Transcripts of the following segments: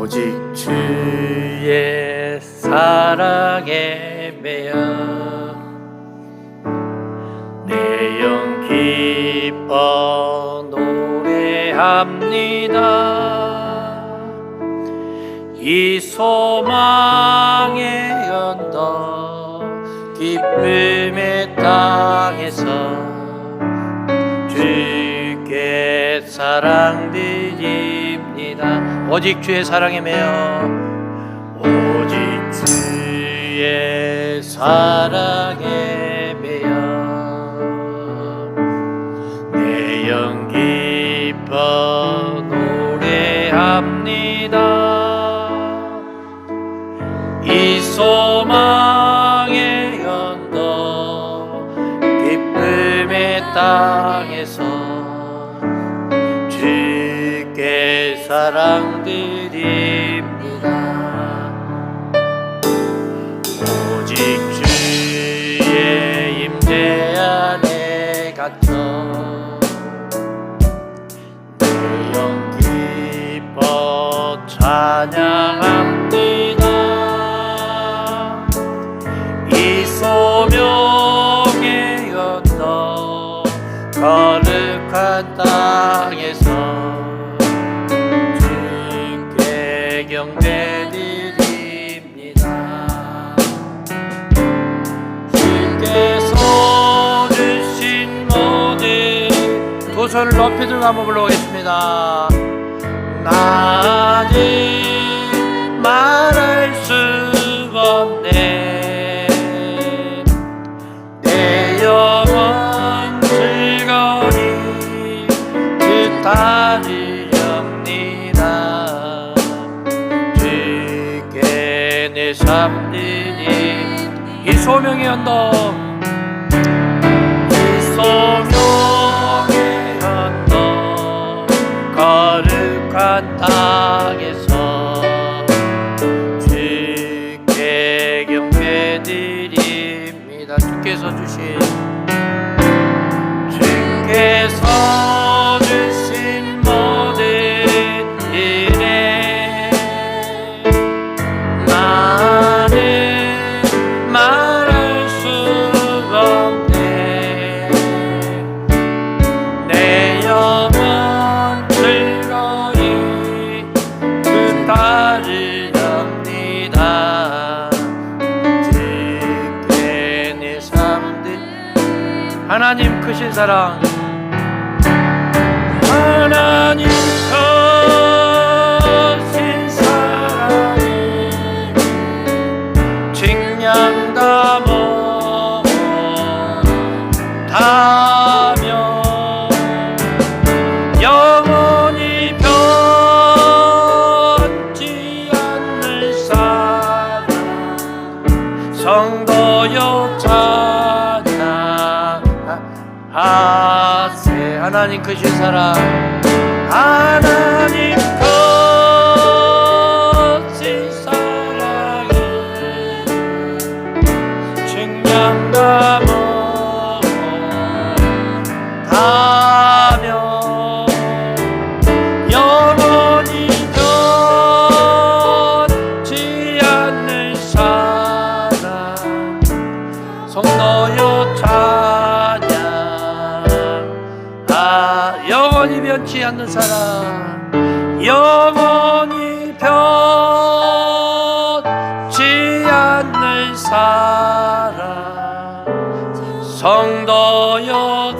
오직 주의 사랑에 매여 내 영 기뻐 노래합니다. 이 소망의 언덕 기쁨의 땅에서 주께 사랑드립니다. 오직 주의 사랑에 매여 오직 주의 사랑에 매여 내 영 기뻐 노래합니다. 이 소망의 언덕 기쁨의 땅에서 주께 사랑드립니다. 오직 주의 임재 안에 갇혀 내 영 기뻐 찬양합니다. 이 소명의 언덕 거룩한 땅에서 주께 경배드립니다. 주께서 주신 모든 두 손을 높이 들고 한번 불러보겠습니다. 나는 말할 수 없네. 내 영혼 즐거이 주 따르렵니다. 주께 내 삶 드리 이 소명의 언덕 이 소명의 언덕 거룩한 땅에서 주께 경배드립니다. 주께서 주신 모든 일에 나는 말할 수 없네. 내 영혼 즐거이 주 따르렵니다. 주께 내 삶들 하나님 크신 사랑 하나님 크신 사랑이 직량 담어 다며 영원히 변치 않는 사랑 성도여 찬양하세. 하나님 크신 사랑 하나님 크신 사랑이 증량 담어 다며 영원히 변치 않는 사랑 성도여 찬양 영원히 변치 않는 사랑 영원히 변치 않는 사랑 성도여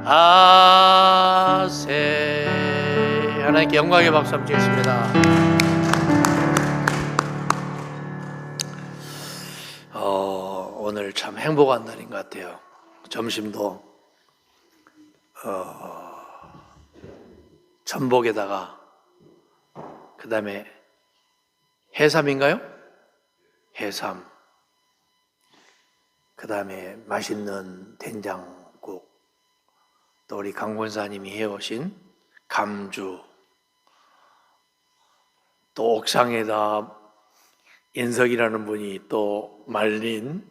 찬양하세. 하나님께 영광의 박수 한번 드리겠습니다. 오늘 참 행복한 날인 것 같아요. 점심도 전복에다가 그 다음에 해삼인가요? 해삼 그 다음에 맛있는 된장국 또 우리 강 권사님이 해오신 감주 또 옥상에다 인석이라는 분이 또 말린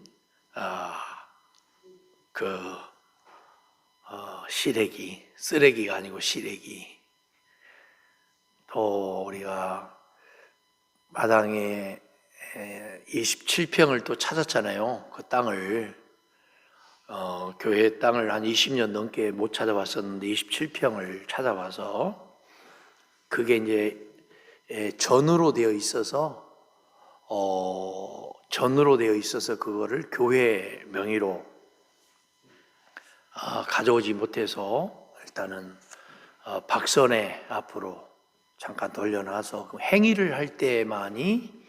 시래기, 쓰레기가 아니고 시래기 또 우리가 마당에 27평을 또 찾았잖아요. 그 땅을 교회 땅을 한 20년 넘게 못 찾아봤었는데 27평을 찾아봐서 그게 이제 전으로 되어 있어서 그거를 교회 명의로 가져오지 못해서 일단은 박선에 앞으로 잠깐 돌려놔서 그 행위를 할 때만이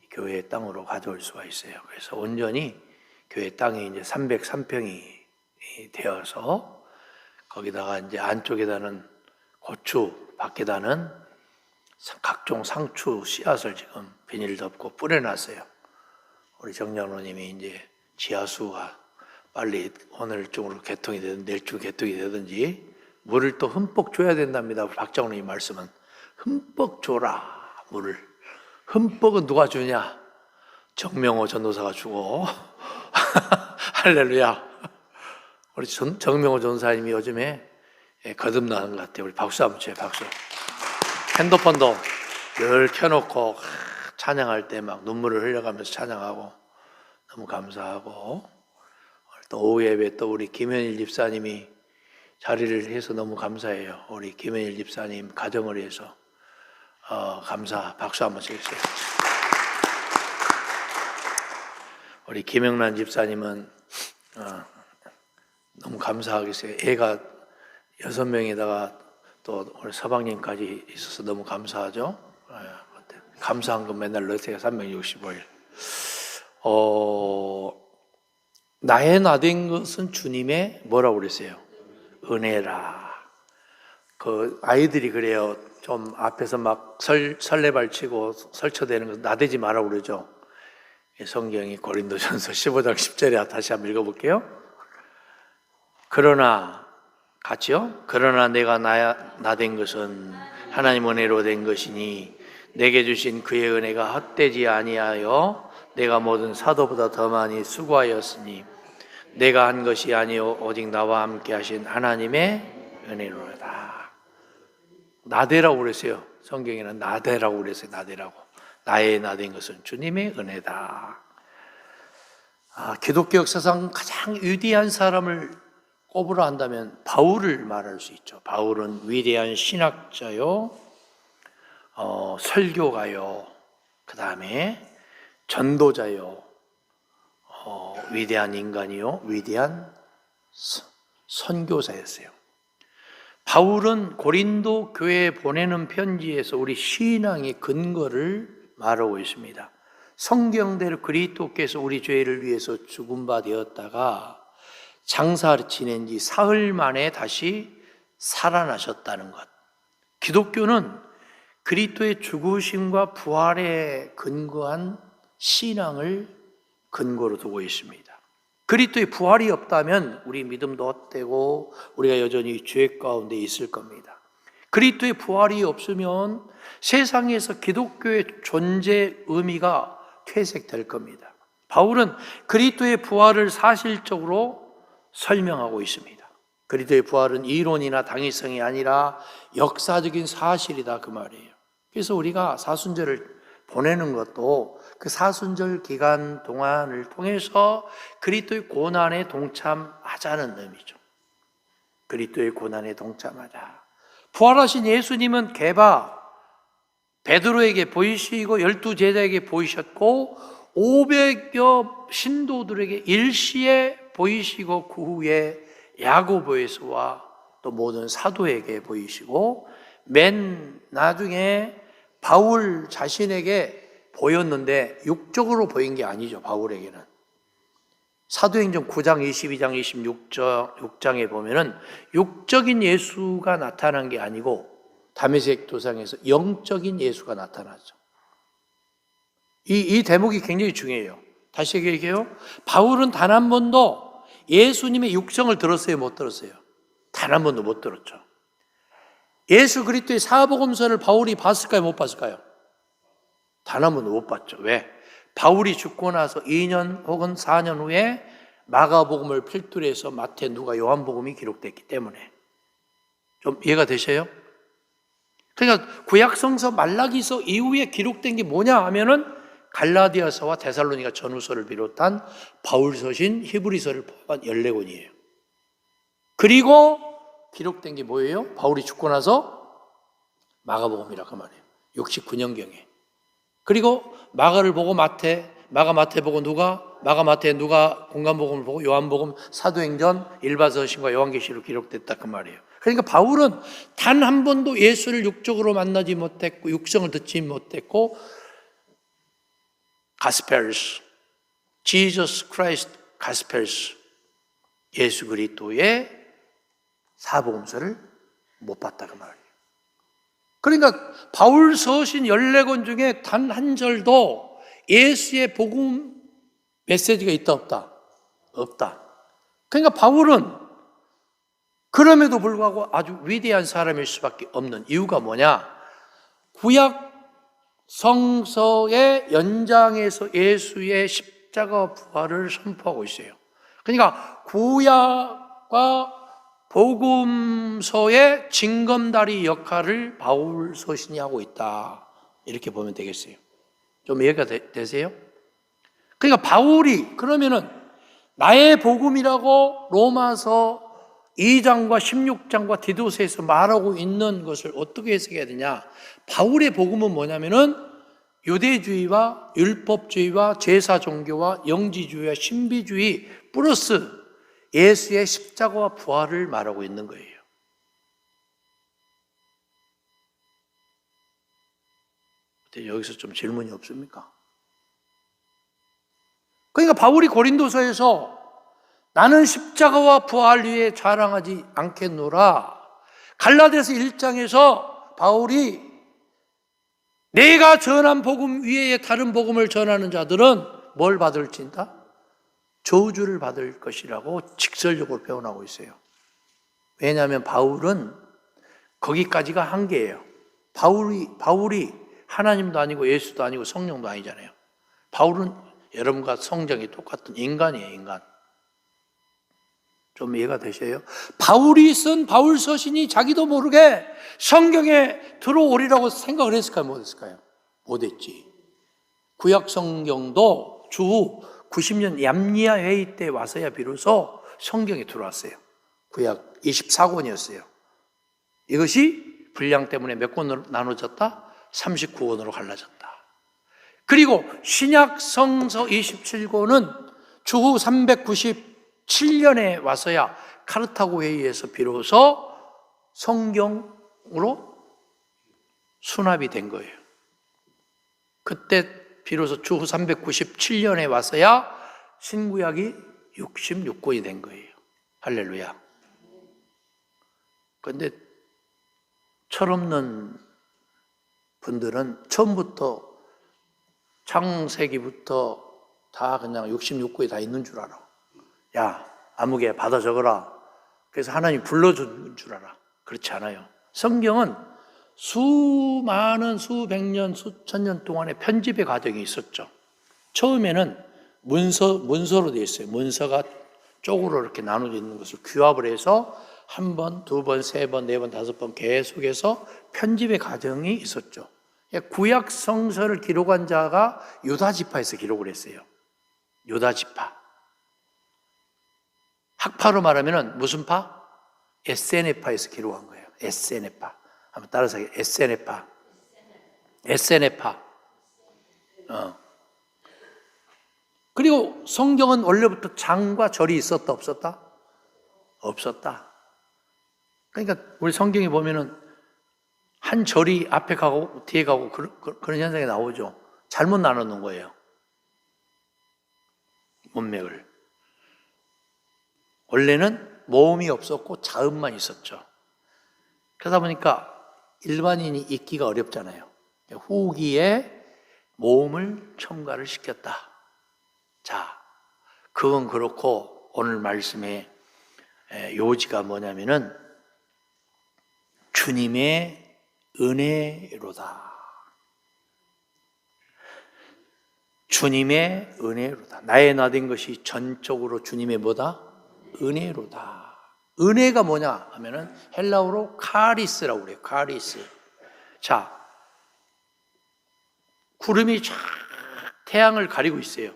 교회 땅으로 가져올 수가 있어요. 그래서 온전히 교회 땅이 이제 303평이 되어서 거기다가 이제 안쪽에다는 고추, 밖에다는 각종 상추 씨앗을 지금 비닐 덮고 뿌려놨어요. 우리 정장로님이 이제 지하수가 빨리 오늘 중으로 개통이 되든 내일 중 개통이 되든지 물을 또 흠뻑 줘야 된답니다. 박장로님 말씀은 흠뻑 줘라 물을. 흠뻑은 누가 주냐? 정명호 전도사가 주고 할렐루야. 우리 정명호 전사님이 요즘에 거듭나는 것 같아요. 우리 박수 한번 쳐요. 박수. 핸드폰도 늘 켜놓고 찬양할 때 막 눈물을 흘려가면서 찬양하고 너무 감사하고, 또 오후 예배 또 우리 김현일 집사님이 자리를 해서 너무 감사해요. 우리 김현일 집사님 가정을 위해서 감사. 박수 한번 치겠어요. 우리 김영란 집사님은 너무 감사하겠어요. 애가 6명에다가 또 우리 서방님까지 있어서 너무 감사하죠. 감사한 건 맨날 넣으세요. 365일. 나의 나된 것은 주님의 뭐라고 그랬어요? 은혜라. 그 아이들이 그래요. 좀 앞에서 막 설레발 치고 설쳐대는 거 나대지 말라고 그러죠. 성경이 고린도전서 15장 10절에 다시 한번 읽어볼게요. 그러나 같이요. 그러나 내가 나된 것은 하나님 은혜로 된 것이니 내게 주신 그의 은혜가 헛되지 아니하여 내가 모든 사도보다 더 많이 수고하였으니 내가 한 것이 아니요 오직 나와 함께 하신 하나님의 은혜로다. 나대라고 그랬어요. 성경에는 나대라고 그랬어요. 나대라고. 나의 나된 것은 주님의 은혜다. 기독교 역사상 가장 위대한 사람을 꼽으라 한다면 바울을 말할 수 있죠. 바울은 위대한 신학자요, 설교가요, 그 다음에 전도자요, 위대한 인간이요, 위대한 선교사였어요. 바울은 고린도 교회에 보내는 편지에서 우리 신앙의 근거를 말하고 있습니다. 성경대로 그리스도께서 우리 죄를 위해서 죽은 바 되었다가 장사를 지낸 지 사흘 만에 다시 살아나셨다는 것. 기독교는 그리스도의 죽으심과 부활에 근거한 신앙을 근거로 두고 있습니다. 그리스도의 부활이 없다면 우리 믿음도 헛되고 우리가 여전히 죄 가운데 있을 겁니다. 그리스도의 부활이 없으면 세상에서 기독교의 존재 의미가 퇴색될 겁니다. 바울은 그리스도의 부활을 사실적으로 설명하고 있습니다. 그리스도의 부활은 이론이나 당위성이 아니라 역사적인 사실이다 그 말이에요. 그래서 우리가 사순절을 보내는 것도 그 사순절 기간 동안을 통해서 그리스도의 고난에 동참하자는 의미죠. 그리스도의 고난에 동참하자. 부활하신 예수님은 베드로에게 보이시고 12제자에게 보이셨고 500여 신도들에게 일시에 보이시고 그 후에 야고보에서와 또 모든 사도에게 보이시고 맨 나중에 바울 자신에게 보였는데 육적으로 보인 게 아니죠. 바울에게는 사도행전 9장 22장 26장에 보면은 육적인 예수가 나타난 게 아니고 다메섹 도상에서 영적인 예수가 나타나죠. 이 대목이 굉장히 중요해요. 다시 얘기해요. 바울은 단 한 번도 예수님의 육성을 들었어요? 못 들었어요? 단 한 번도 못 들었죠. 예수 그리스도의 사복음서를 바울이 봤을까요? 못 봤을까요? 단 한 번도 못 봤죠. 왜? 바울이 죽고 나서 2년 혹은 4년 후에 마가복음을 필두로 해서 마태, 누가, 요한복음이 기록됐기 때문에. 좀 이해가 되셔요? 그러니까 구약성서 말라기서 이후에 기록된 게 뭐냐 하면은 갈라디아서와 데살로니가 전후서를 비롯한 바울서신 히브리서를 포함한 14권이에요. 그리고 기록된 게 뭐예요? 바울이 죽고 나서 마가복음이라 그 말이에요. 69년경에. 그리고 마가를 보고 마가 마태 보고 마가 마태 누가 공간복음을 보고 요한복음, 사도행전, 일바서신과 요한계시로 기록됐다 그 말이에요. 그러니까 바울은 단 한 번도 예수를 육적으로 만나지 못했고 육성을 듣지 못했고 가스펠스, 지저스 크라이스트 가스펠스, 예수 그리스도의 사복음서를 못 봤다 그 말이에요. 그러니까 바울 서신 14권 중에 단 한 절도 예수의 복음 메시지가 있다 없다? 없다. 그러니까 바울은 그럼에도 불구하고 아주 위대한 사람일 수밖에 없는 이유가 뭐냐? 구약 성서의 연장에서 예수의 십자가 부활을 선포하고 있어요. 그러니까 구약과 복음서의 징검다리 역할을 바울 서신이 하고 있다. 이렇게 보면 되겠어요. 좀 이해가 되세요? 그러니까 바울이 그러면은 나의 복음이라고 로마서 2장과 16장과 디도서에서 말하고 있는 것을 어떻게 해석해야 되냐? 바울의 복음은 뭐냐면은 유대주의와 율법주의와 제사 종교와 영지주의와 신비주의 플러스 예수의 십자가와 부활을 말하고 있는 거예요. 여기서 좀 질문이 없습니까? 그러니까 바울이 고린도서에서 나는 십자가와 부활 위에 자랑하지 않겠노라. 갈라디아서 1장에서 바울이 내가 전한 복음 위에 다른 복음을 전하는 자들은 뭘 받을진다? 저주를 받을 것이라고 직설적으로 표현하고 있어요. 왜냐하면 바울은 거기까지가 한계예요. 바울이 하나님도 아니고 예수도 아니고 성령도 아니잖아요. 바울은 여러분과 성정이 똑같은 인간이에요, 인간. 좀 이해가 되셔요? 바울이 쓴 바울 서신이 자기도 모르게 성경에 들어오리라고 생각을 했을까요? 못했을까요? 못했지. 구약 성경도 주 90년 얌리아 회의 때 와서야 비로소 성경에 들어왔어요. 구약 24권이었어요. 이것이 분량 때문에 몇 권으로 나눠졌다? 39권으로 갈라졌다. 그리고 신약 성서 27권은 주후 397년에 와서야 카르타고 회의에서 비로소 성경으로 수납이 된 거예요. 그때 비로소 주후 397년에 와서야 신구약이 66권이 된 거예요. 할렐루야. 그런데 철없는 분들은 처음부터 창세기부터 다 그냥 66권이 다 있는 줄 알아. 야, 아무개 받아 적어라. 그래서 하나님 불러준 줄 알아. 그렇지 않아요. 성경은 수많은 수백 년, 수천 년 동안의 편집의 과정이 있었죠. 처음에는 문서로 되어 있어요. 문서가 쪽으로 이렇게 나눠져 있는 것을 규합을 해서 한 번, 두 번, 세 번, 네 번, 다섯 번 계속해서 편집의 과정이 있었죠. 구약 성서를 기록한 자가 유다 지파에서 기록을 했어요. 유다 지파. 학파로 말하면 무슨 파? 에세네파에서 기록한 거예요. 에세네파. 한번 따라서 하세요. 에세네파. 에세네파. 그리고 성경은 원래부터 장과 절이 있었다 없었다? 없었다. 그러니까 우리 성경에 보면은 한 절이 앞에 가고 뒤에 가고 그런 현상이 나오죠. 잘못 나눠놓은 거예요. 문맥을. 원래는 모음이 없었고 자음만 있었죠. 그러다 보니까 일반인이 읽기가 어렵잖아요. 후기에 모음을 첨가를 시켰다. 자, 그건 그렇고 오늘 말씀의 요지가 뭐냐면은 주님의 은혜로다. 주님의 은혜로다. 나의 나된 것이 전적으로 주님의 뭐다? 은혜로다. 은혜가 뭐냐 하면은 헬라어로 카리스라고 그래요. 카리스. 자, 구름이 쫙 태양을 가리고 있어요.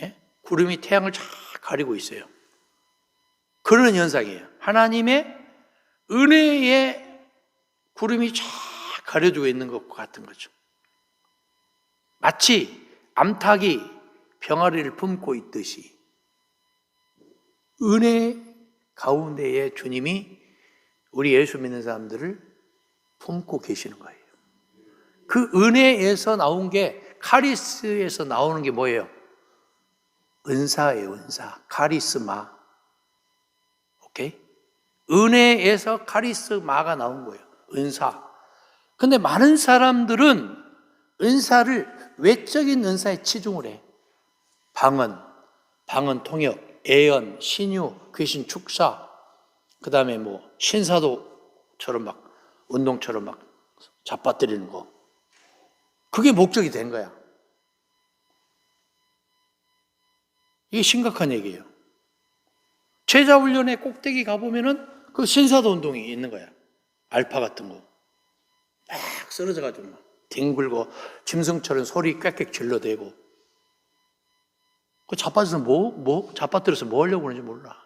예? 구름이 태양을 쫙 가리고 있어요. 그런 현상이에요. 하나님의 은혜에 구름이 쫙 가려주고 있는 것과 같은 거죠. 마치 암탉이 병아리를 품고 있듯이 은혜 가운데에 주님이 우리 예수 믿는 사람들을 품고 계시는 거예요. 그 은혜에서 나온 게, 카리스에서 나오는 게 뭐예요? 은사예요, 은사. 카리스마. 오케이? 은혜에서 카리스마가 나온 거예요. 은사. 근데 많은 사람들은 은사를 외적인 은사에 치중을 해. 방언 통역, 예언, 신유, 귀신 축사, 그 다음에 뭐 신사도처럼 막 운동처럼 막 잡아뜨리는 거. 그게 목적이 된 거야. 이게 심각한 얘기예요. 제자훈련의 꼭대기 가보면은 그 신사도 운동이 있는 거야. 알파 같은 거. 막 쓰러져가지고 막 뒹굴고 짐승처럼 소리 꽥꽥 질러대고. 그 자빠져서 자빠뜨려서 뭐 하려고 그러는지 몰라.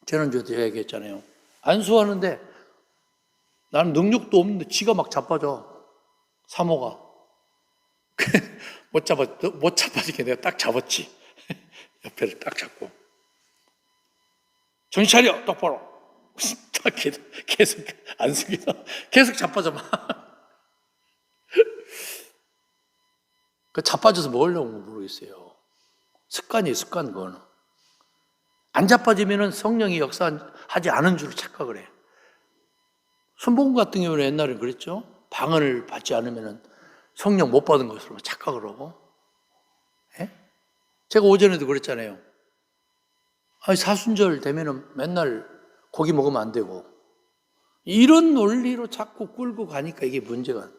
저는 저한테 얘기했잖아요. 안수하는데 나는 능력도 없는데 지가 막 자빠져. 사모가. 못 자빠지게 내가 딱 잡았지. 옆에를 딱 잡고. 정신 차려! 똑바로! 딱 계속 안수기도 계속 자빠져 막. 그 자빠져서 뭐 하려고 모르겠어요. 습관이에요, 습관, 그거는. 안 자빠지면은 성령이 역사하지 않은 줄 착각을 해. 순복음 같은 경우는 옛날에 그랬죠. 방언을 받지 않으면은 성령 못 받은 것으로 착각을 하고. 예? 제가 오전에도 그랬잖아요. 아니, 사순절 되면은 맨날 고기 먹으면 안 되고. 이런 논리로 자꾸 끌고 가니까 이게 문제가.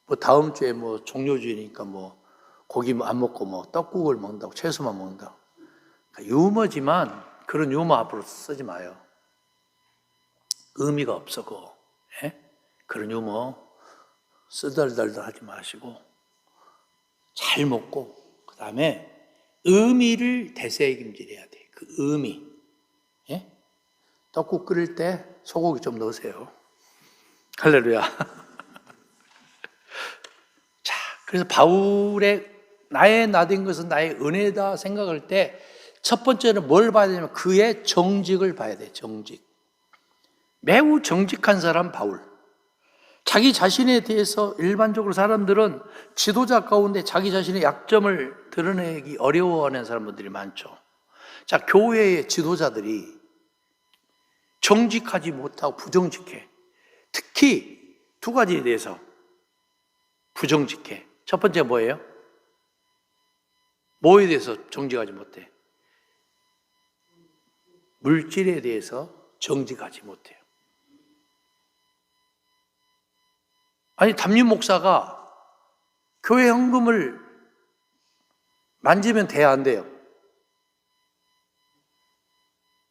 뭐 다음 주에 뭐 종료주의니까 뭐 고기 안 먹고 뭐 떡국을 먹는다고, 채소만 먹는다고. 그러니까 유머지만 그런 유머 앞으로 쓰지 마요. 의미가 없어, 그거. 예? 그런 유머 쓰덜덜덜 하지 마시고 잘 먹고, 그 다음에 의미를 대세김질해야 돼. 그 의미. 예? 떡국 끓일 때 소고기 좀 넣으세요. 할렐루야. 자, 그래서 바울의 나의 나된 것은 나의 은혜다 생각할 때 첫 번째는 뭘 봐야 되냐면 그의 정직을 봐야 돼. 정직. 매우 정직한 사람 바울. 자기 자신에 대해서 일반적으로 사람들은 지도자 가운데 자기 자신의 약점을 드러내기 어려워하는 사람들이 많죠. 자, 교회의 지도자들이 정직하지 못하고 부정직해. 특히 두 가지에 대해서 부정직해. 첫 번째 뭐예요? 뭐에 대해서 정직하지 못해? 물질에 대해서 정직하지 못해요. 아니, 담임 목사가 교회 헌금을 만지면 돼야 안 돼요?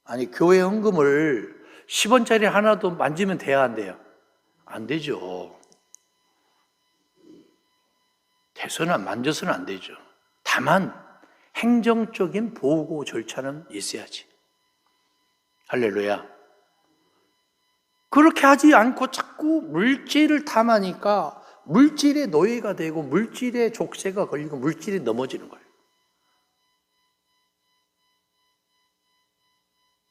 아니, 교회 헌금을 10원짜리 하나도 만지면 돼야 안 돼요? 안 되죠. 대서는 만져서는 안 되죠. 다만 행정적인 보고 절차는 있어야지. 할렐루야. 그렇게 하지 않고 자꾸 물질을 탐하니까 물질의 노예가 되고 물질의 족쇄가 걸리고 물질이 넘어지는 거예요.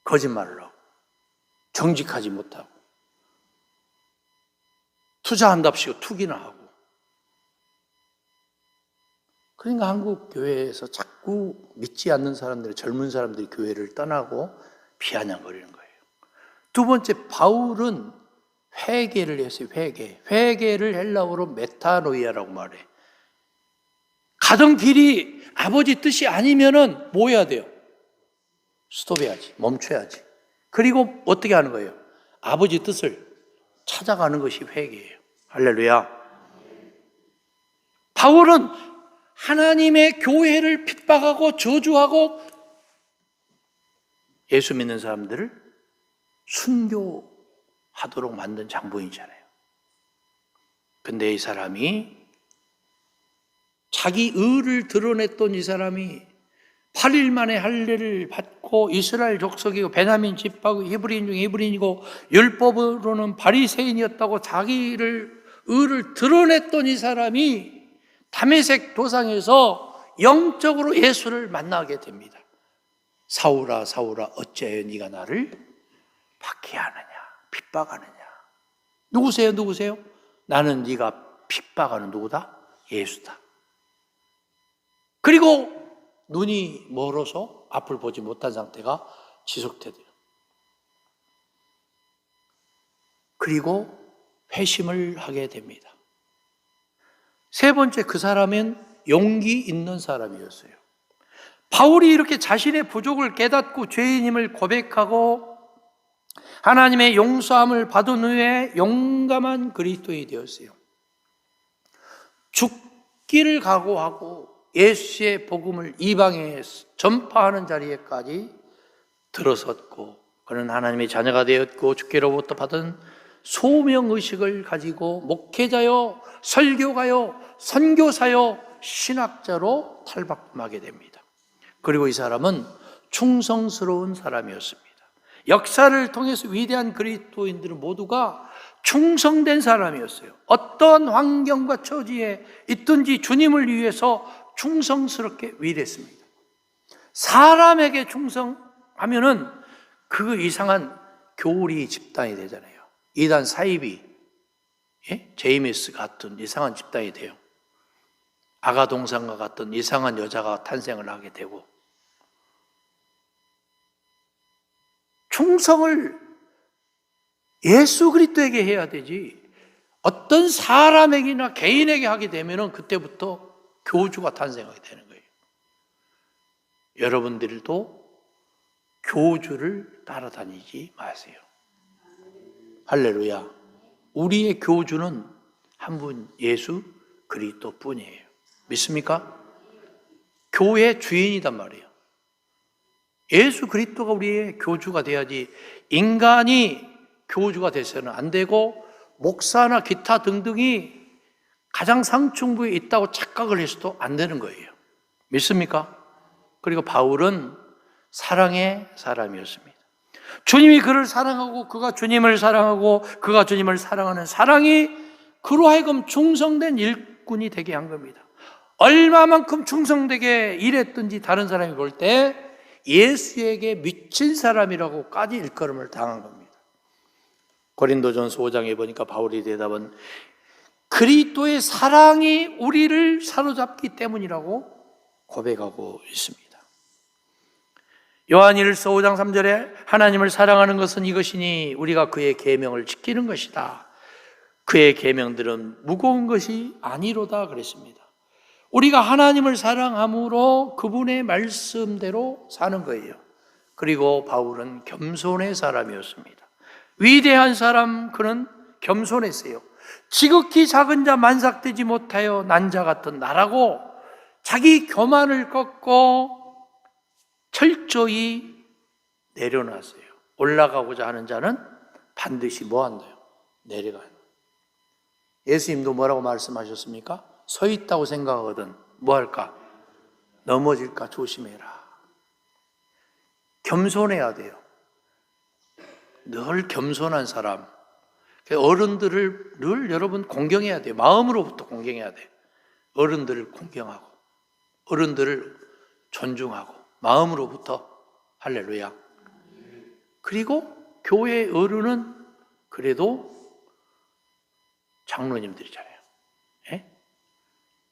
거짓말을 하고 정직하지 못하고 투자한답시고 투기나 하고. 그러니까 한국 교회에서 자꾸 믿지 않는 사람들이, 젊은 사람들이 교회를 떠나고 비아냥거리는 거예요. 두 번째, 바울은 회개를 했어요. 회개를 헬라어로 메타노이아라고 말해. 가던 길이 아버지 뜻이 아니면은 뭐 해야 돼요? 스톱해야지, 멈춰야지. 그리고 어떻게 하는 거예요? 아버지 뜻을 찾아가는 것이 회개예요. 할렐루야. 바울은 하나님의 교회를 핍박하고 저주하고 예수 믿는 사람들을 순교하도록 만든 장본이잖아요. 근데 이 사람이 자기 의를 드러냈던 이 사람이 8일 만에 할례를 받고 이스라엘 족속이고 베냐민 집하고 히브리인 중 히브리인이고 율법으로는 바리새인이었다고 자기를 의를 드러냈던 이 사람이 다메섹 도상에서 영적으로 예수를 만나게 됩니다. 사울아 사울아 어찌하여 네가 나를 박해하느냐 핍박하느냐. 누구세요? 나는 네가 핍박하는 누구다? 예수다. 그리고 눈이 멀어서 앞을 보지 못한 상태가 지속돼요. 그리고 회심을 하게 됩니다. 세 번째, 그 사람은 용기 있는 사람이었어요. 바울이 이렇게 자신의 부족을 깨닫고 죄인임을 고백하고 하나님의 용서함을 받은 후에 용감한 그리스도인이 되었어요. 죽기를 각오하고 예수의 복음을 이방에 전파하는 자리에까지 들어섰고, 그는 하나님의 자녀가 되었고 주께로부터 받은 소명의식을 가지고 목회자요, 설교가요, 선교사요, 신학자로 탈바꿈하게 됩니다. 그리고 이 사람은 충성스러운 사람이었습니다. 역사를 통해서 위대한 그리스도인들은 모두가 충성된 사람이었어요. 어떤 환경과 처지에 있든지 주님을 위해서 충성스럽게 일했습니다. 사람에게 충성하면은 그 이상한 교리 집단이 되잖아요. 이단 사이비, 제이미스 같은 이상한 집단이 돼요. 아가동산과 같은 이상한 여자가 탄생을 하게 되고, 충성을 예수 그리스도에게 해야 되지 어떤 사람에게나 개인에게 하게 되면 그때부터 교주가 탄생하게 되는 거예요. 여러분들도 교주를 따라다니지 마세요. 할렐루야. 우리의 교주는 한 분 예수 그리스도 뿐이에요. 믿습니까? 교회 주인이단 말이에요. 예수 그리스도가 우리의 교주가 돼야지 인간이 교주가 돼서는 안 되고 목사나 기타 등등이 가장 상층부에 있다고 착각을 해서도 안 되는 거예요. 믿습니까? 그리고 바울은 사랑의 사람이었습니다. 주님이 그를 사랑하고 그가 주님을 사랑하고 그가 주님을 사랑하는 사랑이 그로 하여금 충성된 일꾼이 되게 한 겁니다. 얼마만큼 충성되게 일했든지 다른 사람이 볼 때 예수에게 미친 사람이라고까지 일컬음을 당한 겁니다. 고린도전서 5장에 보니까 바울이 대답은 그리스도의 사랑이 우리를 사로잡기 때문이라고 고백하고 있습니다. 요한일서 5장 3절에 하나님을 사랑하는 것은 이것이니 우리가 그의 계명을 지키는 것이다. 그의 계명들은 무거운 것이 아니로다 그랬습니다. 우리가 하나님을 사랑함으로 그분의 말씀대로 사는 거예요. 그리고 바울은 겸손의 사람이었습니다. 위대한 사람, 그는 겸손했어요. 지극히 작은 자 만삭되지 못하여 난 자 같은 나라고 자기 교만을 꺾고 철저히 내려놨어요. 올라가고자 하는 자는 반드시 뭐 한다요? 내려가요. 예수님도 뭐라고 말씀하셨습니까? 서 있다고 생각하거든 뭐 할까? 넘어질까 조심해라. 겸손해야 돼요. 늘 겸손한 사람. 어른들을 늘 여러분 공경해야 돼요. 마음으로부터 공경해야 돼요. 어른들을 공경하고 어른들을 존중하고 마음으로부터. 할렐루야. 그리고 교회 어른은 그래도 장로님들이잖아요. 예?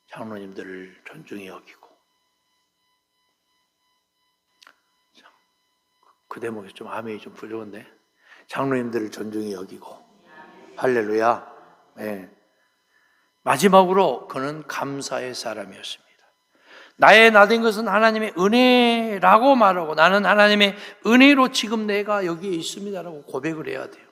장로님들을 존중히 여기고. 그 대목이 좀 아멘이 좀 부족한데, 장로님들을 존중히 여기고. 할렐루야. 네. 마지막으로 그는 감사의 사람이었습니다. 나의 나된 것은 하나님의 은혜라고 말하고 나는 하나님의 은혜로 지금 내가 여기에 있습니다라고 고백을 해야 돼요.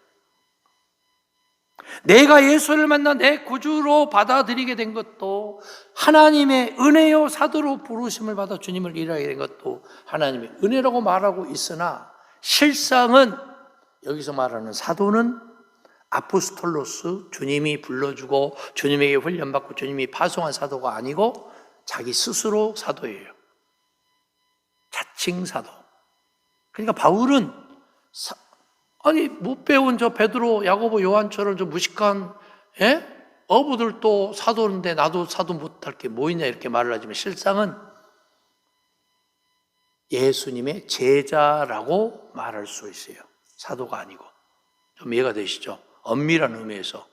내가 예수를 만나 내 구주로 받아들이게 된 것도 하나님의 은혜요, 사도로 부르심을 받아 주님을 일하게 된 것도 하나님의 은혜라고 말하고 있으나 실상은 여기서 말하는 사도는 아포스톨로스, 주님이 불러주고 주님에게 훈련받고 주님이 파송한 사도가 아니고 자기 스스로 사도예요. 자칭 사도. 그러니까 바울은 못 배운 저 베드로, 야고보, 요한처럼 저 무식한 어부들도 사도인데 나도 사도 못할 게 뭐 있냐 이렇게 말을 하지만 실상은 예수님의 제자라고 말할 수 있어요. 사도가 아니고. 좀 이해가 되시죠? 엄밀한 의미에서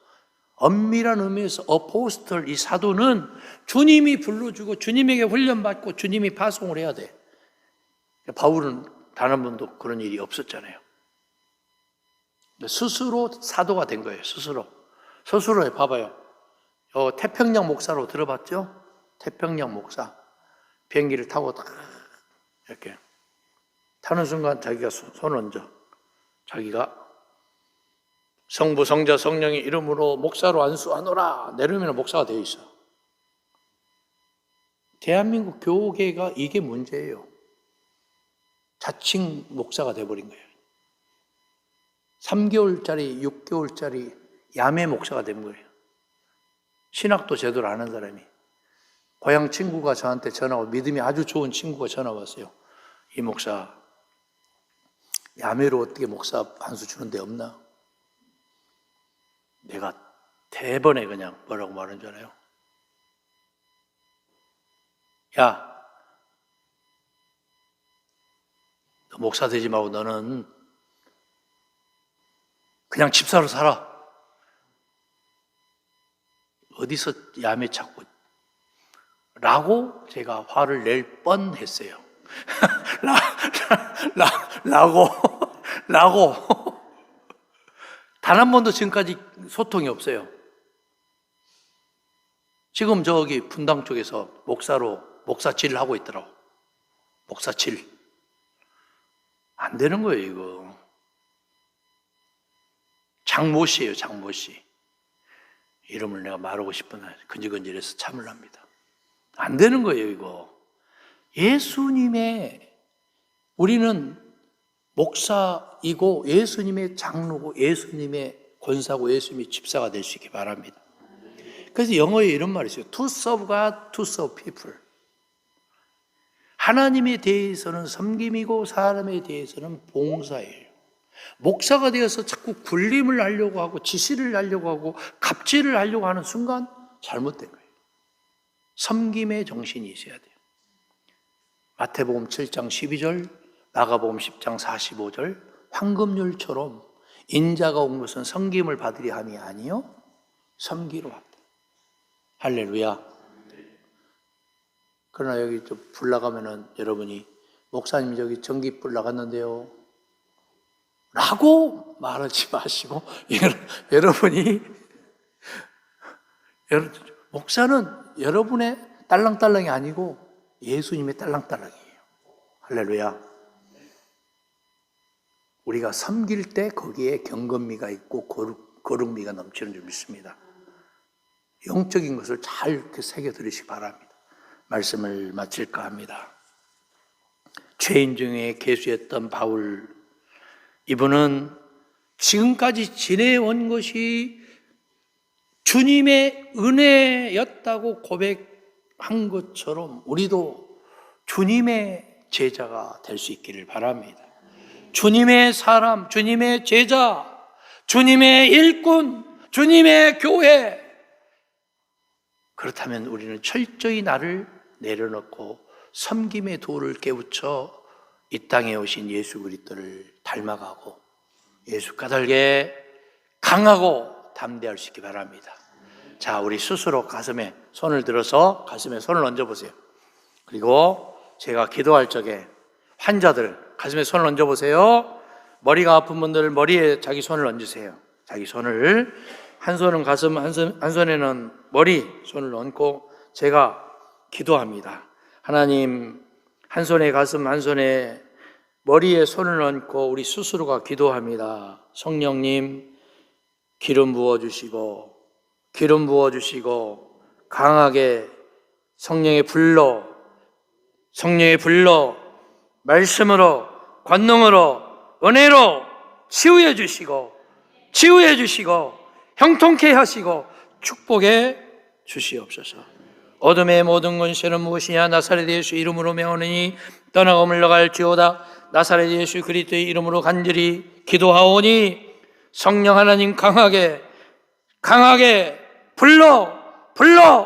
어포스톨, 이 사도는 주님이 불러주고 주님에게 훈련받고 주님이 파송을 해야 돼. 바울은 단 한 번도 그런 일이 없었잖아요. 스스로 사도가 된 거예요. 스스로 봐봐요. 태평양 목사로 들어봤죠? 태평양 목사. 비행기를 타고 딱 이렇게 타는 순간 자기가 손을 얹어. 자기가 성부, 성자, 성령의 이름으로 목사로 안수하노라 내려오면 목사가 되어 있어. 대한민국 교계가 이게 문제예요. 자칭 목사가 돼버린 거예요. 3개월짜리, 6개월짜리 야매 목사가 된 거예요. 신학도 제대로 아는 사람이. 고향 친구가 저한테 전화 오고, 믿음이 아주 좋은 친구가 전화 왔어요. 이 목사, 야매로 어떻게 목사 안수 주는 데 없나? 내가 대번에 그냥 뭐라고 말한 줄 알아요? 야, 너 목사 되지 말고 너는 그냥 집사로 살아. 어디서 야매 찾고 라고 제가 화를 낼 뻔했어요. 라고 단 한 번도 지금까지 소통이 없어요. 지금 저기 분당 쪽에서 목사질을 하고 있더라고. 목사질. 안 되는 거예요, 이거. 장모 씨예요, 장모 씨. 이름을 내가 말하고 싶으나 근질근질해서 참으랍니다. 안 되는 거예요, 이거. 우리는 목사이고 예수님의 장로고 예수님의 권사고 예수님의 집사가 될 수 있게 바랍니다. 그래서 영어에 이런 말이 있어요. To serve God, to serve people. 하나님에 대해서는 섬김이고 사람에 대해서는 봉사예요. 목사가 되어서 자꾸 굴림을 하려고 하고 지시를 하려고 하고 갑질을 하려고 하는 순간 잘못된 거예요. 섬김의 정신이 있어야 돼요. 마태복음 7장 12절, 마가복음 10장 45절, 황금률처럼 인자가 온 것은 섬김을 받으려 함이 아니요 섬기러 왔다. 할렐루야. 그러나 여기 좀 불 나가면은 여러분이 목사님 저기 전기불 나갔는데요 라고 말하지 마시고 여러분이 목사는 여러분의 딸랑딸랑이 아니고 예수님의 딸랑딸랑이에요. 할렐루야. 우리가 섬길 때 거기에 경건미가 있고 거룩미가 넘치는 줄 믿습니다. 영적인 것을 잘 이렇게 새겨 들으시기 바랍니다. 말씀을 마칠까 합니다. 죄인 중에 계수했던 바울, 이분은 지금까지 지내온 것이 주님의 은혜였다고 고백한 것처럼 우리도 주님의 제자가 될 수 있기를 바랍니다. 주님의 사람, 주님의 제자, 주님의 일꾼, 주님의 교회. 그렇다면 우리는 철저히 나를 내려놓고 섬김의 도를 깨우쳐 이 땅에 오신 예수 그리스도를 닮아가고 예수 까닭에 강하고 담대할 수 있기 바랍니다. 자, 우리 스스로 가슴에 손을 들어서 가슴에 손을 얹어보세요. 그리고 제가 기도할 적에 환자들 가슴에 손을 얹어보세요. 머리가 아픈 분들 머리에 자기 손을 얹으세요. 자기 손을, 한 손은 가슴, 한 손에는 머리 손을 얹고 제가 기도합니다. 하나님, 한 손에 가슴, 한 손에 머리에 손을 얹고 우리 스스로가 기도합니다. 성령님, 기름 부어주시고 강하게 성령의 불로 말씀으로, 권능으로, 은혜로 치유해 주시고 형통케 하시고 축복해 주시옵소서. 어둠의 모든 권세는 무엇이냐? 나사렛 예수 이름으로 명하노니 떠나고 물러갈지어다. 나사렛 예수 그리스도의 이름으로 간절히 기도하오니 성령 하나님 강하게 불러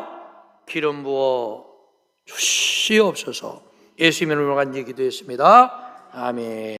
기름 부어 주시옵소서. 예수 이름으로 간절히 기도했습니다. 아멘.